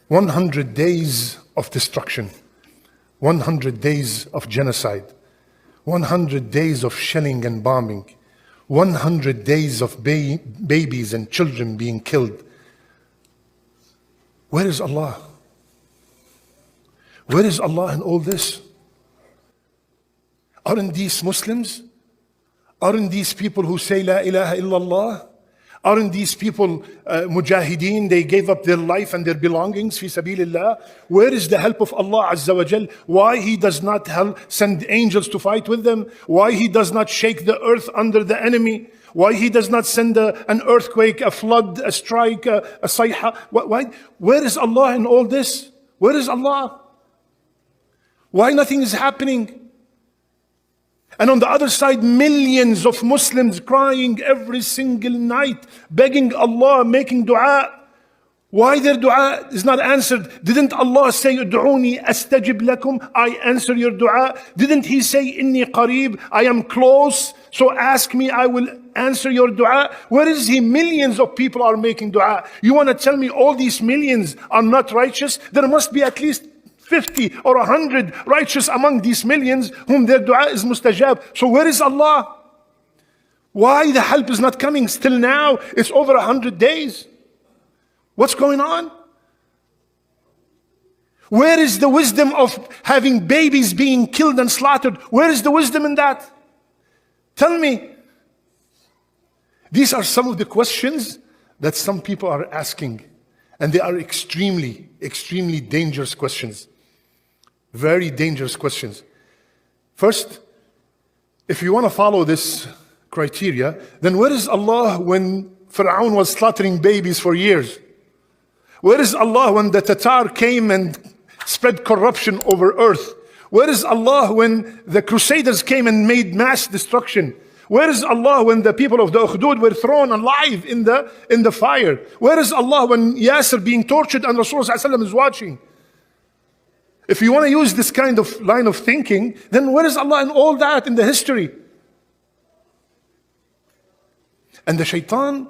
100 days of destruction, 100 days of genocide, 100 days of shelling and bombing, 100 days of babies and children being killed. Where is Allah? Where is Allah in all this? Aren't these Muslims? Aren't these people who say La ilaha illallah? Aren't these people mujahideen? They gave up their life and their belongings fi sabilillah. Where is the help of Allah Azza wa Jal? Why He does not send angels to fight with them? Why He does not shake the earth under the enemy? Why He does not send an earthquake, a flood, a strike, a sayha? Why? Where is Allah in all this? Where is Allah? Why nothing is happening? And on the other side, millions of Muslims crying every single night, begging Allah, making dua. Why their dua is not answered? Didn't Allah say, "Ud'uni astajib lakum"? I answer your dua. Didn't He say, "Inni qareeb"? I am close, so ask me, I will answer your dua. Where is He? Millions of people are making dua. You want to tell me all these millions are not righteous? There must be at least 50 or 100 righteous among these millions whom their dua is mustajab. So where is Allah? Why the help is not coming still now? It's over 100 days. What's going on? Where is the wisdom of having babies being killed and slaughtered? Where is the wisdom in that? Tell me. These are some of the questions that some people are asking. And they are extremely, extremely dangerous questions. Very dangerous questions. First, if you want to follow this criteria, then where is Allah when Fir'aun was slaughtering babies for years? Where is Allah when the Tatar came and spread corruption over earth? Where is Allah when the Crusaders came and made mass destruction? Where is Allah when the people of the Ukhdud were thrown alive in the fire? Where is Allah when Yasir being tortured and Rasulullah ﷺ is watching? If you want to use this kind of line of thinking, then where is Allah in all that in the history? And the Shaytaan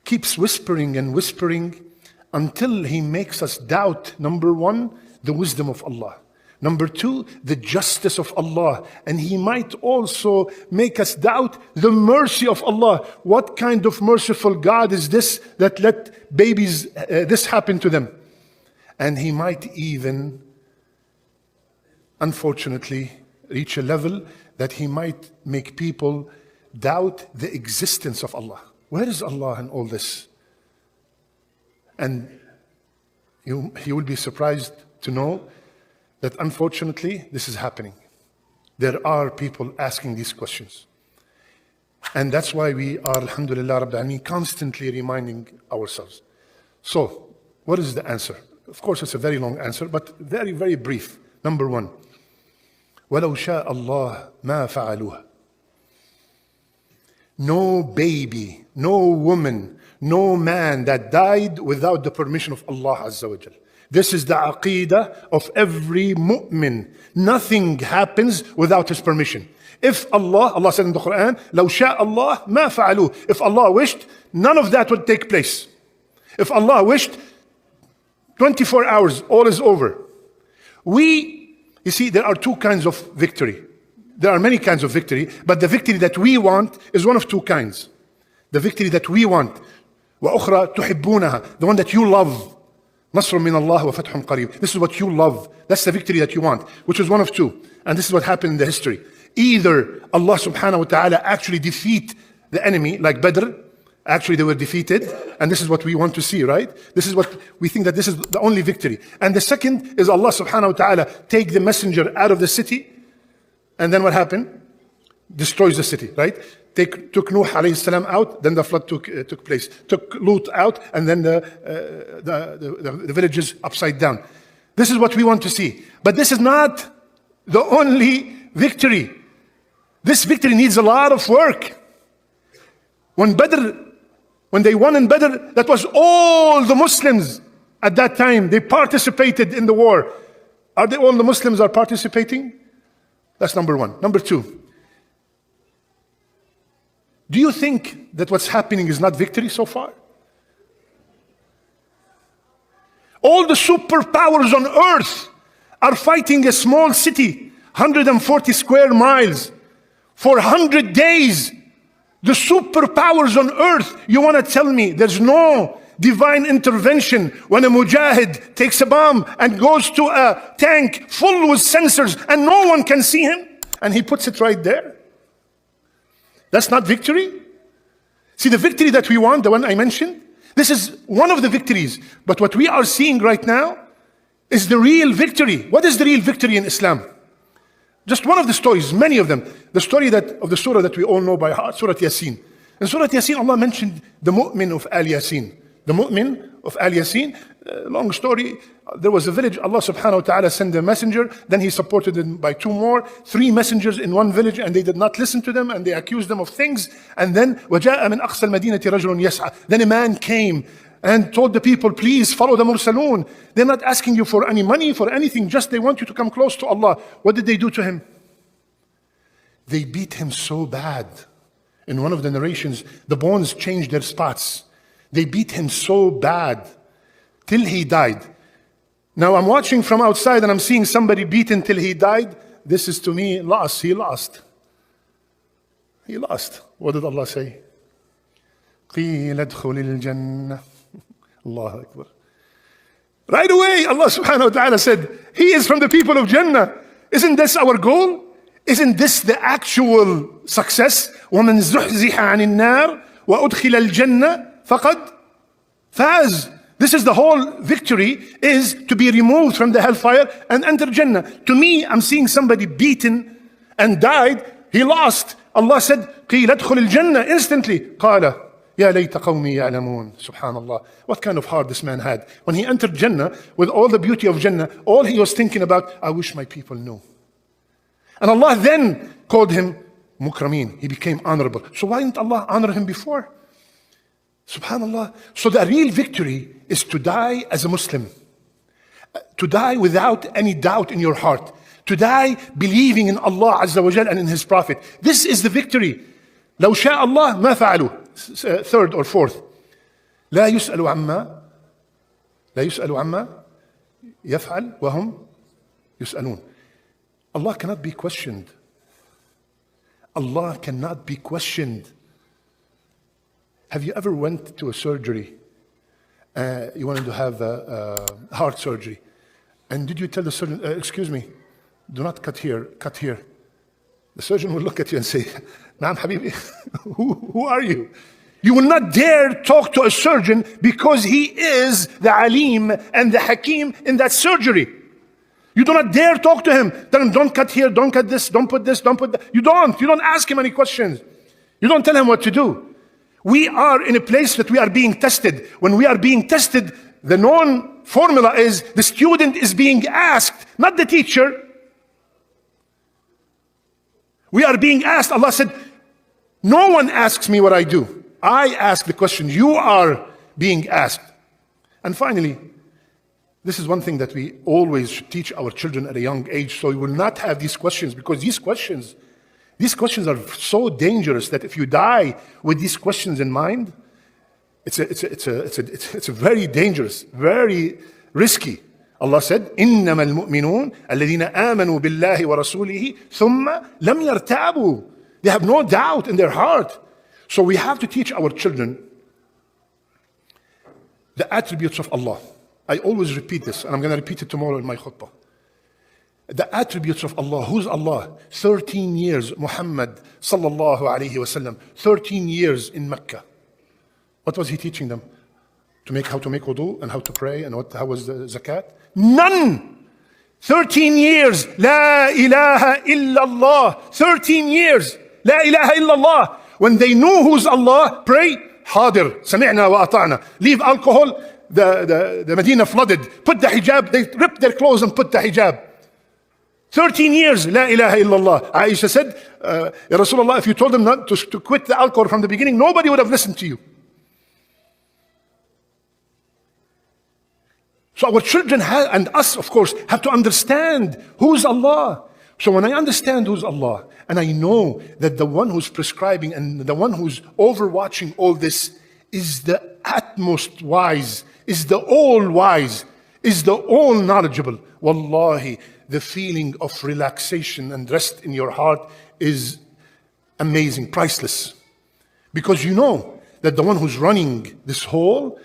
keeps whispering and whispering until he makes us doubt, number one, the wisdom of Allah. Number two, the justice of Allah. And he might also make us doubt the mercy of Allah. What kind of merciful God is this that let babies, this happen to them? And he might even, unfortunately, reach a level that he might make people doubt the existence of Allah. Where is Allah in all this? And you will be surprised to know that unfortunately this is happening. There are people asking these questions. And that's why we are, alhamdulillah, Rabbil Alameen, constantly reminding ourselves. So, what is the answer? Of course, it's a very long answer, but very, very brief. Number one, وَلَوْ شَاءَ اللَّهُ مَا فَعَلُوهَا. No baby, no woman, no man that died without the permission of Allah Azza wa Jal. This is the aqeedah of every mu'min. Nothing happens without His permission. If Allah said in the Quran, لَوْ شَاءَ اللَّهُ مَا فَعَلُوهُ. If Allah wished, none of that would take place. If Allah wished, 24 hours, all is over. You see, there are two kinds of victory. There are many kinds of victory, but the victory that we want is one of two kinds. The victory that we want, وَأُخْرَى تُحِبُّونَهَا, the one that you love. نَصْرٌ مِّنَ اللَّهِ وَفَتْحٌ قَرِيبٌ. This is what you love. That's the victory that you want, which is one of two. And this is what happened in the history. Either Allah subhanahu wa ta'ala actually defeat the enemy, like Badr. Actually, they were defeated, and this is what we want to see, right? This is what we think, that this is the only victory. And the second is Allah subhanahu wa ta'ala take the messenger out of the city, and then what happened? Destroys the city, right? Took Nuh alayhi salam out, then the flood took place. Took Lut out, and then the villages upside down. This is what we want to see. But this is not the only victory. This victory needs a lot of work. When they won in Badr, that was all the Muslims at that time. They participated in the war. Are they all the Muslims are participating? That's number one. Number two, do you think that what's happening is not victory so far? All the superpowers on earth are fighting a small city, 140 square miles, for 100 days. The superpowers on earth, you want to tell me there's no divine intervention when a mujahid takes a bomb and goes to a tank full with sensors and no one can see him and he puts it right there? That's not victory? See, the victory that we want, the one I mentioned, this is one of the victories. But what we are seeing right now is the real victory. What is the real victory in Islam? Just one of the stories, many of them. The story of the surah that we all know by heart, Surah Yasin. In Surah Yasin, Allah mentioned the mu'min of Al Yasin. The mu'min of Al Yasin. Long story. There was a village. Allah subhanahu wa ta'ala sent a messenger. Then he supported them by 2 more. 3 messengers in one village, and they did not listen to them, and they accused them of things. And then وَجَاءَ مِنْ أَقْصَى الْمَدِينَةِ رَجُلٌ يَسْعَى. Then a man came and told the people, please follow the Mursalun. They're not asking you for any money, for anything, just they want you to come close to Allah. What did they do to him? They beat him so bad. In one of the narrations, the bones changed their spots. They beat him so bad till he died. Now I'm watching from outside and I'm seeing somebody beaten till he died. This is to me loss. He lost. He lost. What did Allah say? قِيلَ ادْخُلِ الْجَنَّةِ Allahu Akbar. Right away, Allah subhanahu wa ta'ala said, he is from the people of Jannah. Isn't this our goal? Isn't this the actual success? وَمَنْ زُحْزِحَ عَنِ النَّارِ وَأُدْخِلَ الْجَنَّةِ فَقَدْ فَازَ. This is the whole victory, is to be removed from the hellfire and enter Jannah. To me, I'm seeing somebody beaten and died. He lost. Allah said, قِيلَ ادْخُلِ الْجَنَّةِ Instantly. قَالَ يَا لَيْتَ قَوْمِي يَعْلَمُونَ. Subhanallah. What kind of heart this man had. When he entered Jannah, with all the beauty of Jannah, all he was thinking about, I wish my people knew. And Allah then called him Mukrameen. He became honorable. So why didn't Allah honor him before? Subhanallah. So the real victory is to die as a Muslim. To die without any doubt in your heart. To die believing in Allah Azza wa Jal and in His Prophet. This is the victory. لو شاء الله ما فعلوا. Third or fourth. لا يسأل عما يفعل وهم يسألون. Allah cannot be questioned. Allah cannot be questioned. Have you ever went to a surgery? You wanted to have a heart surgery. And did you tell the surgeon, excuse me, do not cut here, cut here. The surgeon will look at you and say, Naam Habibi, who are you? You will not dare talk to a surgeon because he is the Alim and the Hakim in that surgery. You do not dare talk to him. Tell him, don't cut here, don't cut this, don't put this, don't put that. You don't ask him any questions. You don't tell him what to do. We are in a place that we are being tested. When we are being tested, the known formula is the student is being asked, not the teacher. We are being asked. Allah said, no one asks me what I do. I ask the question. You are being asked. And finally, this is one thing that we always should teach our children at a young age, so we will not have these questions, because these questions are so dangerous that if you die with these questions in mind, it's a very dangerous, very risky. Allah said, إِنَّمَا الْمُؤْمِنُونَ الَّذِينَ آمَنُوا بِاللَّهِ وَرَسُولِهِ ثُمَّ لَمْ يَرْتَابُوا. They have no doubt in their heart. So we have to teach our children the attributes of Allah. I always repeat this, and I'm going to repeat it tomorrow in my khutbah. The attributes of Allah. Who's Allah? 13 years, Muhammad sallallahu alayhi wasallam, 13 years in Mecca. What was he teaching them? How to make wudu and how to pray and how was the zakat? None! 13 years. La ilaha illallah. 13 years. La ilaha illallah. When they knew who's Allah, pray. Hadir. Sami'na wa ata'na. Leave alcohol. The Medina flooded. Put the hijab. They ripped their clothes and put the hijab. 13 years. La ilaha illallah. Aisha said, Ya Rasulullah, if you told them not to quit the alcohol from the beginning, nobody would have listened to you. So our children and us, of course, have to understand who's Allah. So when I understand who's Allah, and I know that the one who's prescribing and the one who's overwatching all this is the utmost wise, is the all wise, is the all knowledgeable. Wallahi, the feeling of relaxation and rest in your heart is amazing, priceless. Because you know that the one who's running this whole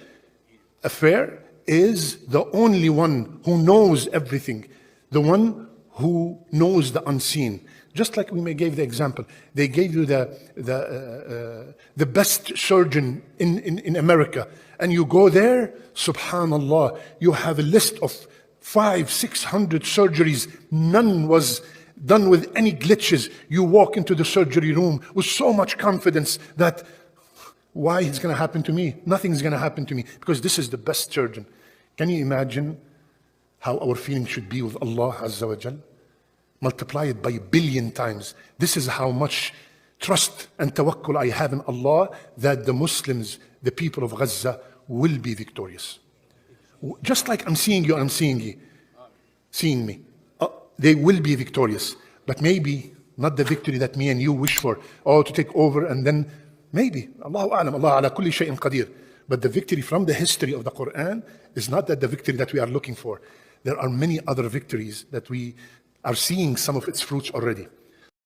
affair is the only one who knows everything, the one who knows the unseen. Just like we gave the example, they gave you the best surgeon in America, and you go there, subhanallah, you have a list of 500-600 surgeries, none was done with any glitches. You walk into the surgery room with so much confidence that why it's going to happen to me? Nothing's going to happen to me because this is the best surgeon. Can you imagine how our feeling should be with Allah Azza wa Jal? Multiply it by 1 billion times. This is how much trust and tawakkul I have in Allah that the Muslims, the people of Gaza, will be victorious. Just like I'm seeing you, I'm seeing you, seeing me. They will be victorious. But maybe not the victory that me and you wish for. Oh, to take over and then maybe. Allahu a'lam, Allah ala kulli shay'in qadir. But the victory from the history of the Quran is not that the victory that we are looking for. There are many other victories that we are seeing some of its fruits already.